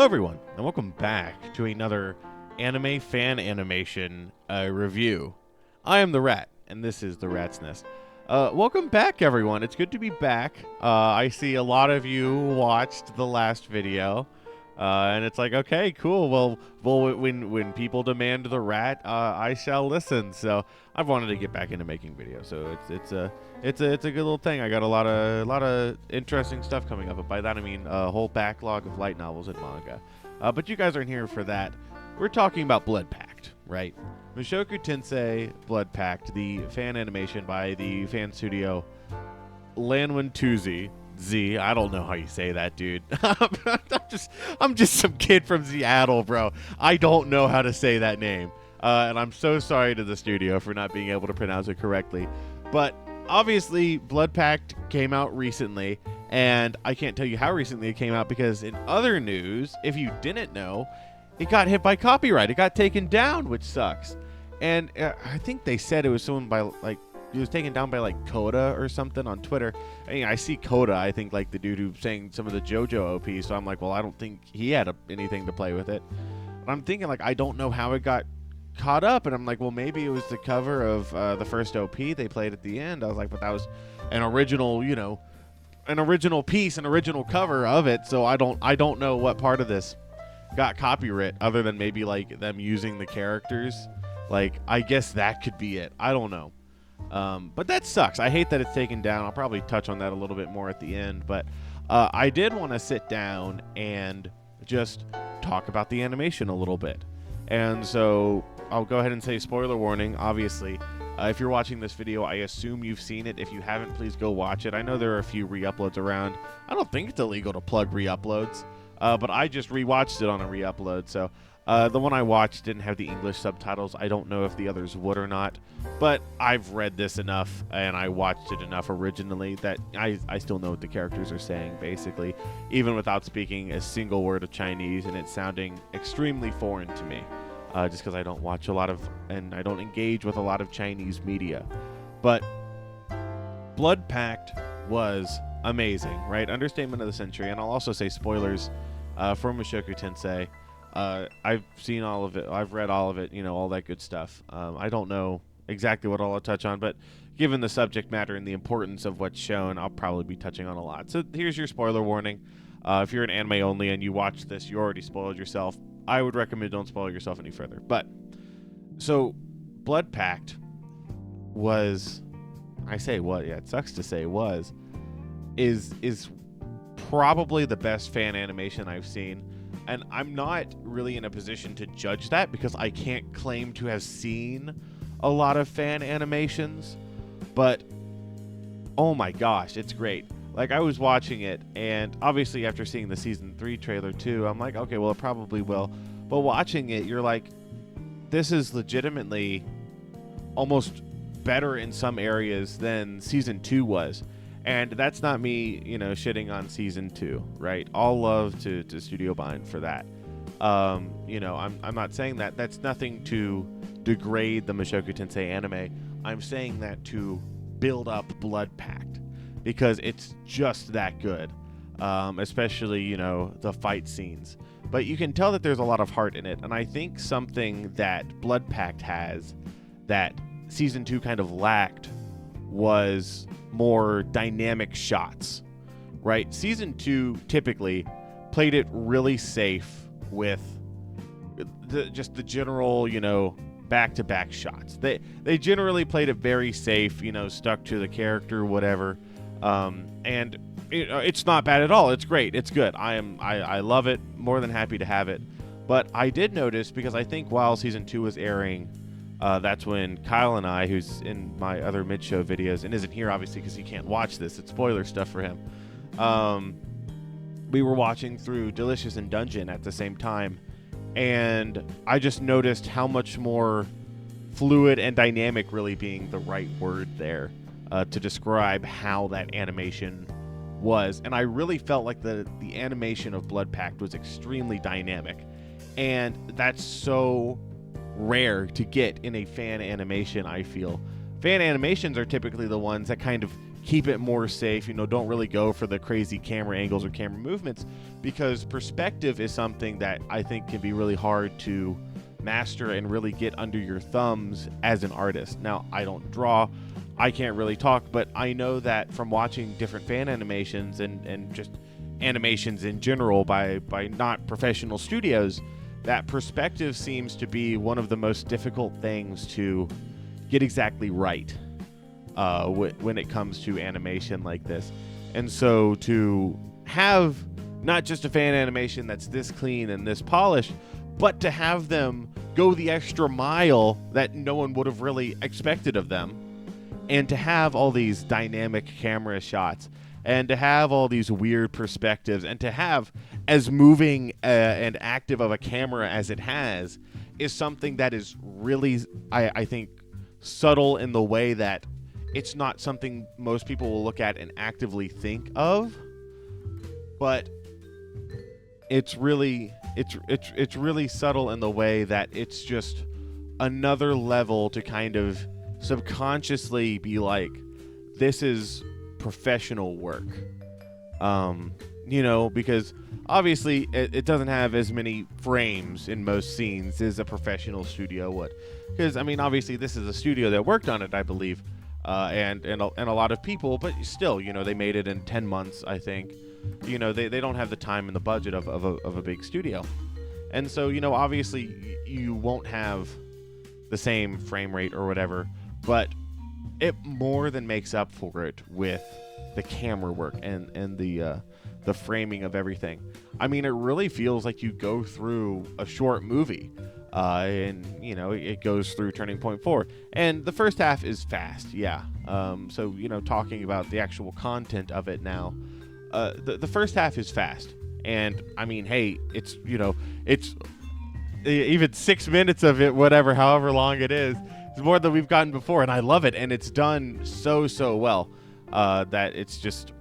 Hello everyone, and welcome back to another anime fan animation review. I am the Rat, and this is the Rat's Nest. Welcome back everyone, it's good to be back. I see a lot of you watched the last video, and it's like, okay, cool, well when people demand the Rat, I shall listen. So I've wanted to get back into making videos, so it's a good little thing. I got a lot of interesting stuff coming up, and by that I mean a whole backlog of light novels and manga. But you guys aren't here for that. We're talking about Blood Pact, right? Mushoku Tensei Blood Pact, the fan animation by the fan studio Lanwin Z. I don't know how you say that, dude. I'm just some kid from Seattle, bro. I don't know how to say that name. And I'm so sorry to the studio for not being able to pronounce it correctly. But obviously, Blood Pact came out recently, and I can't tell you how recently it came out because in other news, if you didn't know, it got hit by copyright. It got taken down, which sucks. And I think they said it was someone by, like, it was taken down by, like, Coda or something on Twitter. I see Coda, I think, like, the dude who sang some of the JoJo OP, so I'm like, well, I don't think he had anything to play with it. But I'm thinking, like, I don't know how it got caught up, and I'm like, well, maybe it was the cover of the first OP they played at the end. I was like, but that was an original, you know, an original piece, an original cover of it, so I don't know what part of this got copyright other than maybe, like, them using the characters. Like, I guess that could be it. I don't know. But that sucks. I hate that it's taken down. I'll probably touch on that a little bit more at the end, but I did want to sit down and just talk about the animation a little bit. And so I'll go ahead and say spoiler warning, obviously. If you're watching this video, I assume you've seen it. If you haven't, please go watch it. I know there are a few re-uploads around. I don't think it's illegal to plug re-uploads, but I just re-watched it on a re-upload. So the one I watched didn't have the English subtitles. I don't know if the others would or not, but I've read this enough and I watched it enough originally that I still know what the characters are saying, basically, even without speaking a single word of Chinese and it sounding extremely foreign to me. Just because I don't watch a lot of, and I don't engage with a lot of Chinese media. But Blood Pact was amazing, right? Understatement of the century. And I'll also say spoilers for Mushoku Tensei. I've seen all of it. I've read all of it, you know, all that good stuff. I don't know exactly what I'll touch on, but given the subject matter and the importance of what's shown, I'll probably be touching on a lot. So here's your spoiler warning. If you're an anime only and you watch this, you already spoiled yourself. I would recommend don't spoil yourself any further. But so Blood Pact was, I say what? Yeah, it sucks to say was, is probably the best fan animation I've seen. And I'm not really in a position to judge that because I can't claim to have seen a lot of fan animations. But oh my gosh, it's great. Like, I was watching it, and obviously after seeing the Season 3 trailer too, I'm like, okay, well, it probably will. But watching it, you're like, this is legitimately almost better in some areas than Season 2 was. And that's not me, you know, shitting on Season 2, right? All love to Studio Bind for that. You know, I'm not saying that. That's nothing to degrade the Mushoku Tensei anime. I'm saying that to build up Blood Pact, because it's just that good, especially, you know, the fight scenes. But you can tell that there's a lot of heart in it, and I think something that Blood Pact has that Season 2 kind of lacked was more dynamic shots, right? Season 2 typically played it really safe with just the general, you know, back-to-back shots. They generally played it very safe, you know, stuck to the character, whatever. And it's not bad at all. It's great. It's good. I love it. More than happy to have it. But I did notice, because I think while Season 2 was airing, that's when Kyle and I, who's in my other mid-show videos, and isn't here obviously because he can't watch this, it's spoiler stuff for him, we were watching through Delicious and Dungeon at the same time, and I just noticed how much more fluid and dynamic, really being the right word there, to describe how that animation was. And I really felt like the animation of Blood Pact was extremely dynamic. And that's so rare to get in a fan animation, I feel. Fan animations are typically the ones that kind of keep it more safe, don't really go for the crazy camera angles or camera movements, because perspective is something that I think can be really hard to master and really get under your thumbs as an artist. Now, I don't draw, I can't really talk, but I know that from watching different fan animations and just animations in general by not professional studios, that perspective seems to be one of the most difficult things to get exactly right when it comes to animation like this. And so to have not just a fan animation that's this clean and this polished, but to have them go the extra mile that no one would have really expected of them, and to have all these dynamic camera shots, and to have all these weird perspectives, and to have as moving and active of a camera as it has, is something that is really, I think, subtle in the way that it's not something most people will look at and actively think of, but it's really subtle in the way that it's just another level to kind of subconsciously be like, this is professional work. Because obviously it doesn't have as many frames in most scenes as a professional studio would. Because, obviously this is a studio that worked on it, I believe, and a lot of people, but still, they made it in 10 months, I think. They don't have the time and the budget of a big studio. And so, obviously you won't have the same frame rate or whatever, but it more than makes up for it with the camera work and the framing of everything. It really feels like you go through a short movie, and it goes through Turning Point 4, and the first half is fast, yeah. So talking about the actual content of it now, the first half is fast, and hey, it's it's even 6 minutes of it, whatever, however long it is more than we've gotten before, and I love it, and it's done so well that it's just,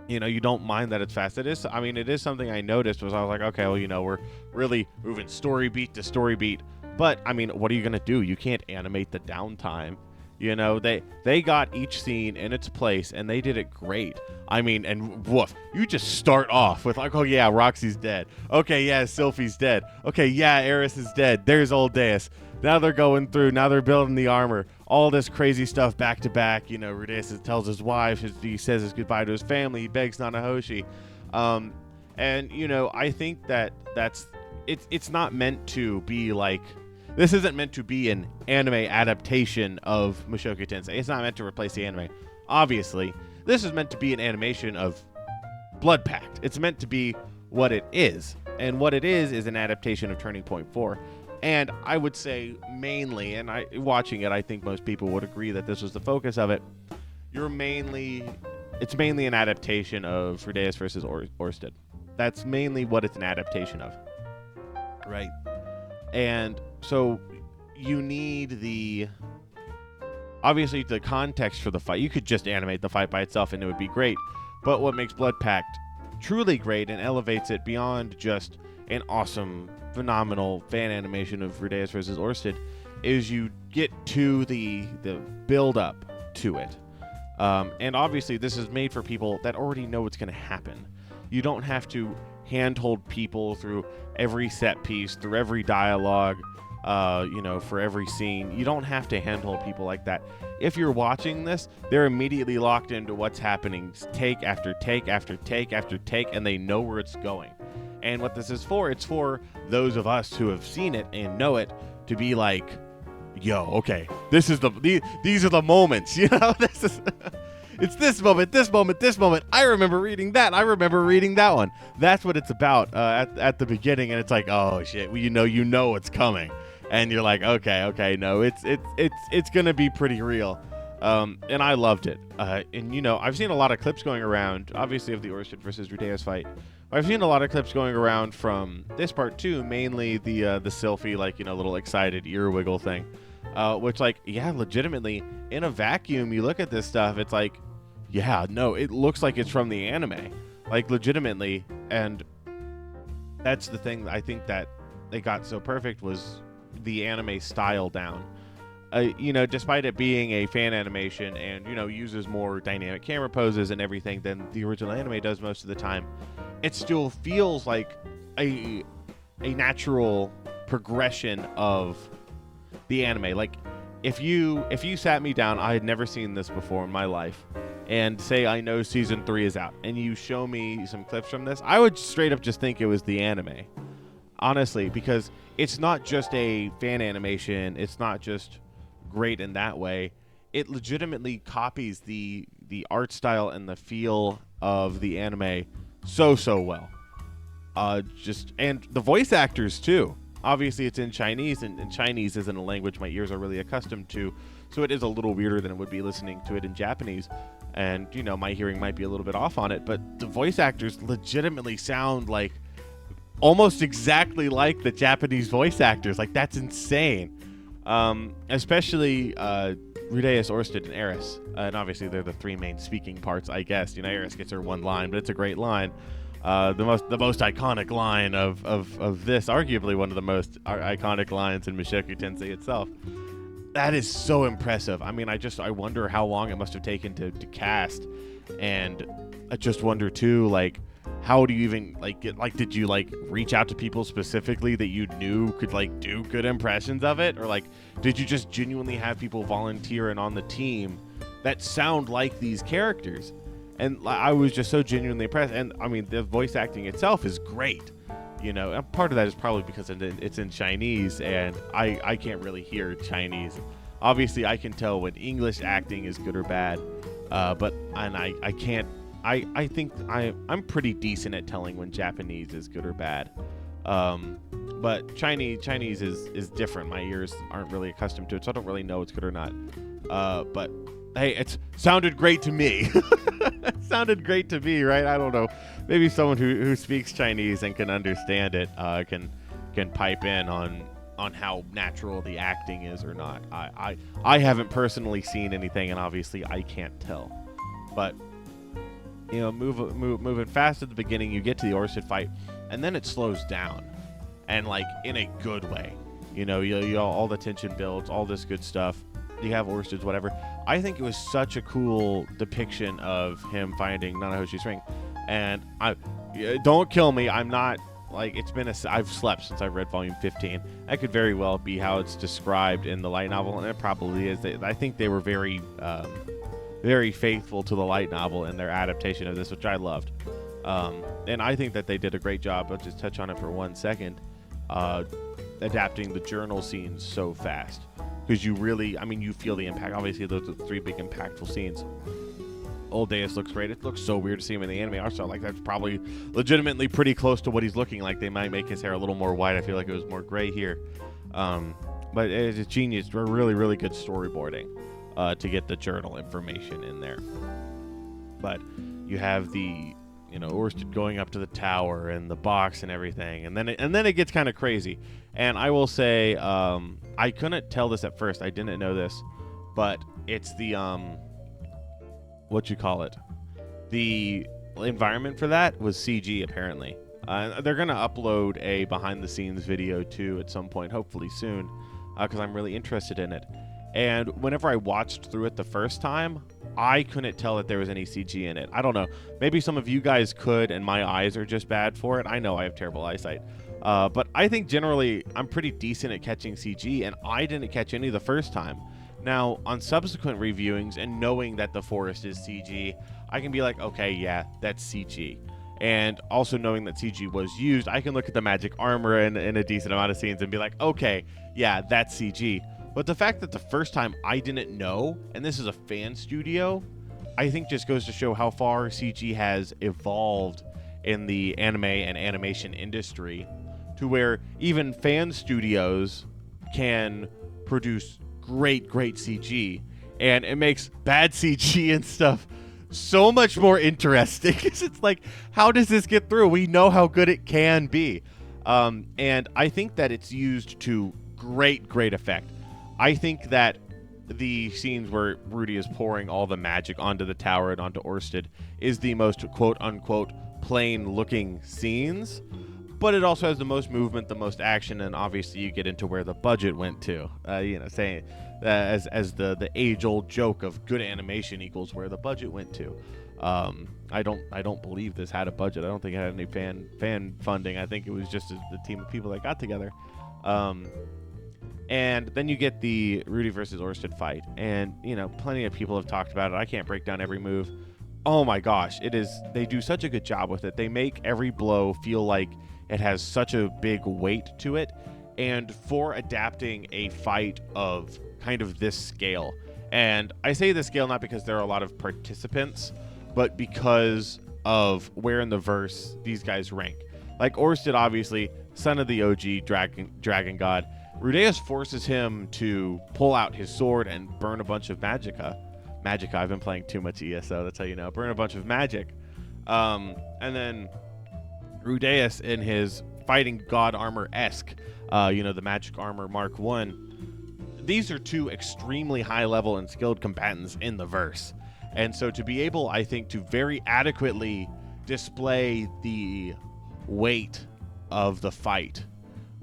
you don't mind that it's fast. It is, it is something I noticed was I was like, okay, well, we're really moving story beat to story beat, but what are you gonna do? You can't animate the downtime. They got each scene in its place, and they did it great. And woof, you just start off with like, oh yeah, Roxy's dead. Okay, yeah, Sylphie's dead. Okay, yeah, Eris is dead. There's old Deus. Now they're going through. Now they're building the armor. All this crazy stuff back to back. Rudeus tells his wife. He says his goodbye to his family. He begs Nanahoshi. And I think it's not meant to be like. This isn't meant to be an anime adaptation of Mushoku Tensei. It's not meant to replace the anime. Obviously, this is meant to be an animation of Blood Pact. It's meant to be what it is. And what it is an adaptation of Turning Point 4. And I would say mainly, and watching it, I think most people would agree that this was the focus of it. It's mainly an adaptation of Rudeus versus Orsted. That's mainly what it's an adaptation of. Right? And so you need obviously the context for the fight. You could just animate the fight by itself and it would be great. But what makes Blood Pact truly great and elevates it beyond just an awesome, phenomenal fan animation of Rudeus versus Orsted is you get to the build up to it. And obviously this is made for people that already know what's going to happen. You don't have to handhold people through every set piece, through every dialogue, for every scene. You don't have to handhold people like that. If you're watching this, they're immediately locked into what's happening, take after take after take after take, and they know where it's going. And what this is for, it's for those of us who have seen it and know it to be like, yo, okay, these are the moments, this is it's this moment, this moment, this moment. I remember reading that. I remember reading that one. That's what it's about at the beginning, and it's like, oh shit, well, you know what's coming, and you're like, okay, no, it's gonna be pretty real, and I loved it. And I've seen a lot of clips going around, obviously of the Orsted versus Rudeus fight. I've seen a lot of clips going around from this part too, mainly the Sylphie, little excited ear wiggle thing, which legitimately in a vacuum, you look at this stuff, it's like, yeah, no, it looks like it's from the anime, legitimately. And that's the thing I think that they got so perfect was the anime style down. despite it being a fan animation and, uses more dynamic camera poses and everything than the original anime does most of the time, it still feels like a natural progression of the anime. Like, if you sat me down, I had never seen this before in my life, and say I know season 3 is out, and you show me some clips from this, I would straight up just think it was the anime. Honestly, because it's not just a fan animation, it's not just great in that way. It legitimately copies the art style and the feel of the anime so well. And the voice actors too. Obviously, it's in Chinese, and Chinese isn't a language my ears are really accustomed to, so it is a little weirder than it would be listening to it in Japanese. And, my hearing might be a little bit off on it, but the voice actors legitimately sound like almost exactly like the Japanese voice actors. Like, that's insane. Especially Rudeus, Orsted, and Eris. And obviously, they're the 3 main speaking parts, I guess. Eris gets her 1 line, but it's a great line. The most iconic line of this, arguably one of the most iconic lines in Mushoku Tensei itself. That is so impressive. I mean, I wonder how long it must have taken to cast, and I just wonder too, like, how do you even did you reach out to people specifically that you knew could do good impressions of it, or did you just genuinely have people volunteer and on the team that sound like these characters? And I was just so genuinely impressed. And I mean, the voice acting itself is great. And part of that is probably because it's in Chinese, and I can't really hear Chinese. Obviously, I can tell when English acting is good or bad, but I can't. I think I'm pretty decent at telling when Japanese is good or bad. But Chinese is different. My ears aren't really accustomed to it, so I don't really know it's good or not. But hey, it sounded great to me. It sounded great to me, right? I don't know. Maybe someone who speaks Chinese and can understand it can pipe in on how natural the acting is or not. I haven't personally seen anything, and obviously I can't tell. But moving fast at the beginning, you get to the Orsted fight, and then it slows down, and in a good way. You all the tension builds, all this good stuff. You have Orsted's whatever. I think it was such a cool depiction of him finding Nanahoshi's ring, and don't kill me. I'm not I've slept since I've read volume 15. That could very well be how it's described in the light novel, and it probably is. I think they were very faithful to the light novel in their adaptation of this, which I loved. And I think that they did a great job. I'll just touch on it for 1 second. Adapting the journal scenes so fast, because you feel the impact. Obviously, those are the 3 big impactful scenes. Old Deus looks great. It looks so weird to see him in the anime art style. That's probably legitimately pretty close to what he's looking like. They might make his hair a little more white. I feel like it was more gray here. But it's a genius. Really, really good storyboarding to get the journal information in there. But you have the Orsted going up to the tower and the box and everything, and then it gets kind of crazy. And I will say, I couldn't tell this at first. I didn't know this, but it's the the environment for that was CG apparently. They're gonna upload a behind the scenes video too at some point, hopefully soon, because I'm really interested in it. And whenever I watched through it the first time, I couldn't tell that there was any CG in it. I don't know. Maybe some of you guys could, and my eyes are just bad for it. I know I have terrible eyesight. But I think generally I'm pretty decent at catching CG, and I didn't catch any the first time. Now, on subsequent reviewings and knowing that the forest is CG, I can be like, okay, yeah, that's CG. And also knowing that CG was used, I can look at the magic armor in a decent amount of scenes and be like, okay, yeah, that's CG. But the fact that the first time I didn't know, and this is a fan studio, I think just goes to show how far CG has evolved in the anime and animation industry, to where even fan studios can produce great CG, and it makes bad CG and stuff so much more interesting. It's like, how does this get through? We know how good it can be. And I think that it's used to great effect. I think that the scenes where Rudy is pouring all the magic onto the tower and onto Orsted is the most quote-unquote plain-looking scenes. but it also has the most movement, the most action, and obviously you get into where the budget went to. Saying as the age-old joke of good animation equals where the budget went to. I don't believe this had a budget. I don't think it had any fan funding. I think it was just the team of people that got together. And then you get the Rudy versus Orsted fight, and plenty of people have talked about it. I can't break down every move. Oh my gosh, they do such a good job with it. They make every blow feel like it has such a big weight to it, and for adapting a fight of kind of this scale. And I say this scale not because there are a lot of participants, but because of where in the verse these guys rank. Like Orsted, obviously, son of the OG dragon god. Rudeus forces him to pull out his sword and burn a bunch of magicka. I've been playing too much ESO, that's how you know. Burn a bunch of magic. And then Rudeus in his fighting god armor-esque, the magic armor Mark 1. These are two extremely high level and skilled combatants in the verse. And so to be able, I think, to very adequately display the weight of the fight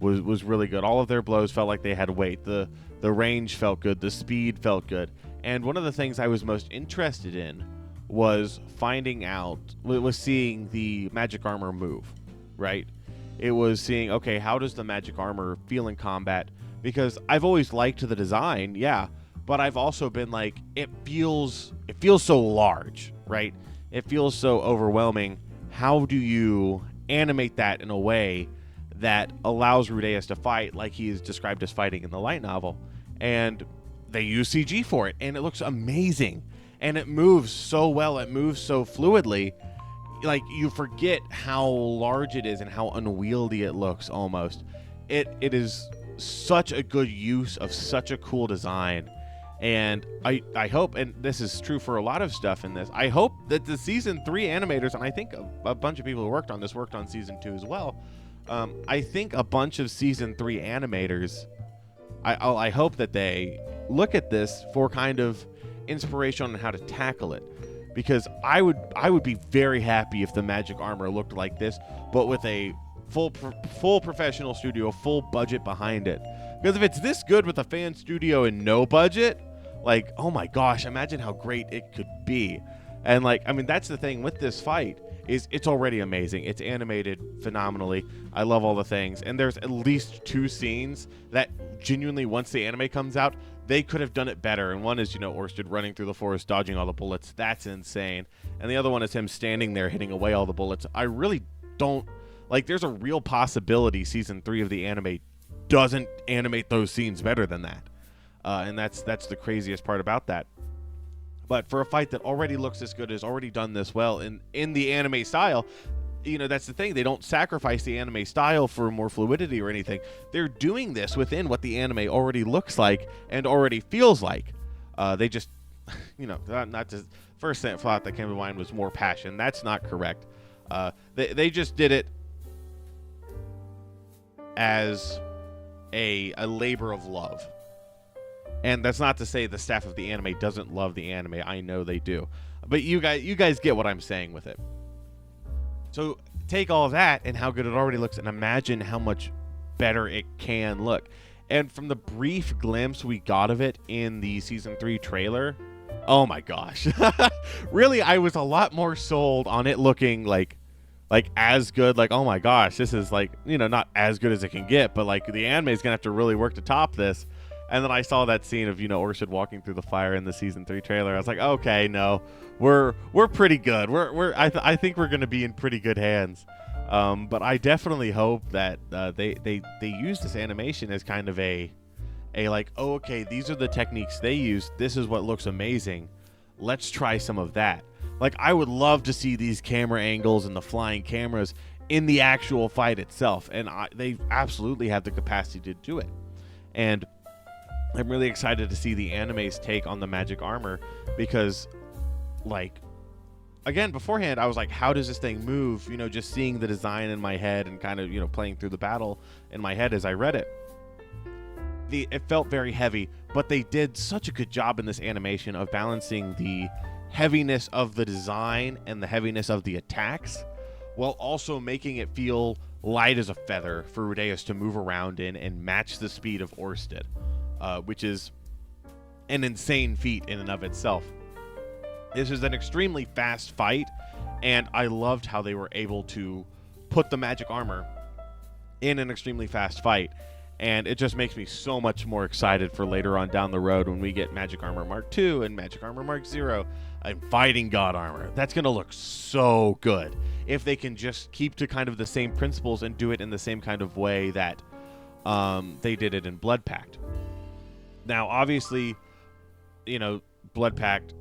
was really good. All of their blows felt like they had weight. The range felt good. The speed felt good. And one of the things I was most interested in was seeing the magic armor move, right? It was seeing, okay, how does the magic armor feel in combat? Because I've always liked the design, yeah, but I've also been like, it feels so large, right? It feels so overwhelming. How do you animate that in a way that allows Rudeus to fight like he is described as fighting in the light novel? And they use CG for it, and it looks amazing. And it moves so well, it moves so fluidly. Like, you forget how large it is and how unwieldy it looks almost. It is such a good use of such a cool design. And I hope, and this is true for a lot of stuff in this, I hope that the Season 3 animators, and I think a bunch of people who worked on Season 2 as well, I think a bunch of Season 3 animators, I hope that they look at this for kind of inspiration on how to tackle it. Because I would be very happy if the magic armor looked like this, but with a full professional studio, full budget behind it. Because if it's this good with a fan studio and no budget, like, oh my gosh, imagine how great it could be. And like, I mean, that's the thing with this fight, is it's already amazing. It's animated phenomenally. I love all the things. And there's at least 2 scenes that genuinely, once the anime comes out, they could have done it better. And one is, Orsted running through the forest, dodging all the bullets. That's insane. And the other one is him standing there, hitting away all the bullets. I really don't, like, there's a real possibility Season 3 of the anime doesn't animate those scenes better than that. And that's the craziest part about that. But for a fight that already looks this good, has already done this well in the anime style, that's the thing. They don't sacrifice the anime style for more fluidity or anything. They're doing this within what the anime already looks like and already feels like. They just, not just, first thought that came to mind was more passion. That's not correct. They just did it as a labor of love. And that's not to say the staff of the anime doesn't love the anime. I know they do. But you guys get what I'm saying with it. So take all of that and how good it already looks and imagine how much better it can look. And from the brief glimpse we got of it in the Season 3 trailer, oh my gosh. Really, I was a lot more sold on it looking like as good. Like, oh my gosh, this is like, not as good as it can get, but like the anime is going to have to really work to top this. And then I saw that scene of, Orsted walking through the fire in the Season 3 trailer. I was like, okay, no, we're pretty good. I think we're going to be in pretty good hands. But I definitely hope that they use this animation as kind of a like, oh, okay, these are the techniques they use. This is what looks amazing. Let's try some of that. Like, I would love to see these camera angles and the flying cameras in the actual fight itself. And they absolutely have the capacity to do it. And I'm really excited to see the anime's take on the magic armor because, like, again, beforehand, I was like, how does this thing move? Just seeing the design in my head and kind of, playing through the battle in my head as I read it. It felt very heavy, but they did such a good job in this animation of balancing the heaviness of the design and the heaviness of the attacks while also making it feel light as a feather for Rudeus to move around in and match the speed of Orsted, which is an insane feat in and of itself. This is an extremely fast fight, and I loved how they were able to put the magic armor in an extremely fast fight, and it just makes me so much more excited for later on down the road when we get Magic Armor Mark II and Magic Armor Mark 0 and Fighting God Armor. That's going to look so good if they can just keep to kind of the same principles and do it in the same kind of way that they did it in Blood Pact. Now, obviously, you know, Blood Pact,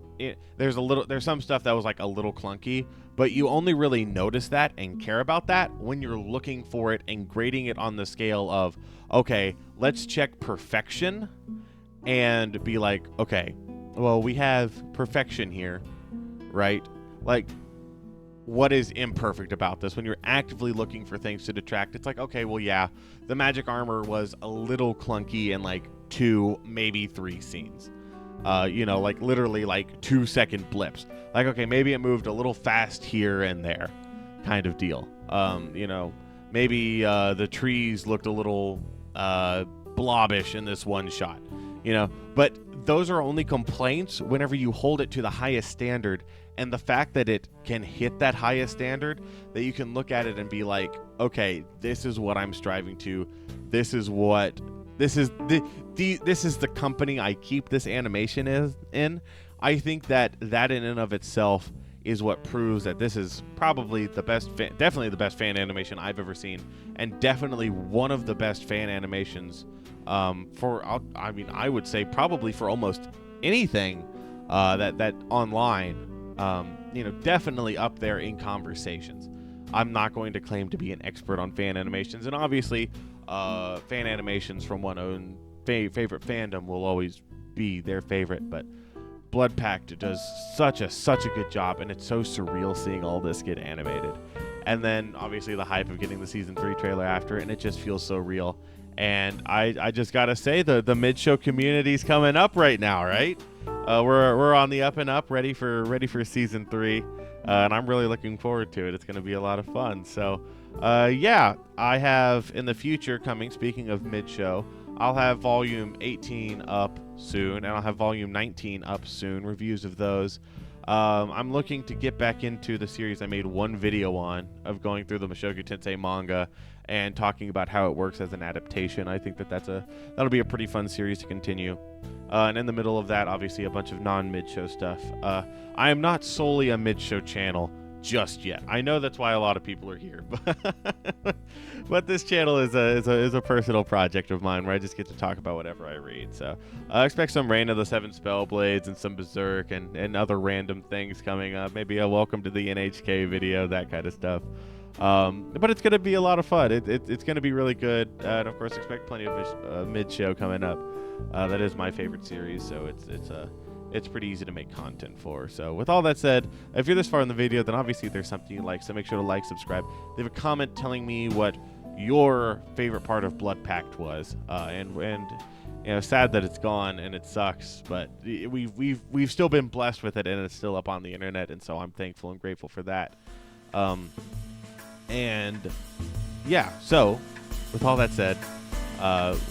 there's some stuff that was like a little clunky, but you only really notice that and care about that when you're looking for it and grading it on the scale of, okay, let's check perfection and be like, okay, well, we have perfection here, right? Like, what is imperfect about this? When you're actively looking for things to detract, it's like, okay, well, yeah, the magic armor was a little clunky in like 2, maybe 3 scenes. You know, like literally like 2-second blips. Like, okay, maybe it moved a little fast here and there kind of deal. You know, maybe the trees looked a little blobbish in this one shot, you know, but those are only complaints whenever you hold it to the highest standard. And the fact that it can hit that highest standard, that you can look at it and be like, okay, this is what I'm striving to. This is the company I keep this animation in. I think that in and of itself is what proves that this is probably the best, definitely the best fan animation I've ever seen, and definitely one of the best fan animations I would say probably for almost anything that online. You know, definitely up there in conversations. I'm not going to claim to be an expert on fan animations, and obviously fan animations from one own favorite fandom will always be their favorite, but Blood Pact does such a good job, and it's so surreal seeing all this get animated. And then obviously the hype of getting the season 3 trailer after, and it just feels so real. And I just gotta say, the mid-show community's coming up right now, right? We're on the up and up, ready for season 3, and I'm really looking forward to it. It's gonna be a lot of fun. So yeah, I have in the future coming, speaking of mid-show, I'll have volume 18 up soon, and I'll have volume 19 up soon, reviews of those. I'm looking to get back into the series I made one video on, of going through the Mushoku Tensei manga and talking about how it works as an adaptation. I think that'll be a pretty fun series to continue. And in the middle of that, obviously a bunch of non-mid-show stuff. I am not solely a mid-show channel just yet. I know that's why a lot of people are here, but this channel is a personal project of mine where I just get to talk about whatever I read. So I expect some Reign of the Seven Spellblades and some Berserk and other random things coming up. Maybe a welcome to the NHK video, that kind of stuff. But it's going to be a lot of fun. It's going to be really good. And of course, expect plenty of mid-show coming up. That is my favorite series, so it's pretty easy to make content for. So with all that said, if you're this far in the video, then obviously there's something you like, so make sure to like, subscribe, leave a comment telling me what your favorite part of Blood Pact was. And you know, sad that it's gone and it sucks, but we've still been blessed with it, and it's still up on the internet, and so I'm thankful and grateful for that. And yeah, so with all that said,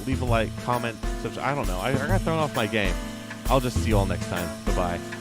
leave a like, comment, subscribe. I don't know. I got thrown off my game. I'll just see you all next time. Bye-bye.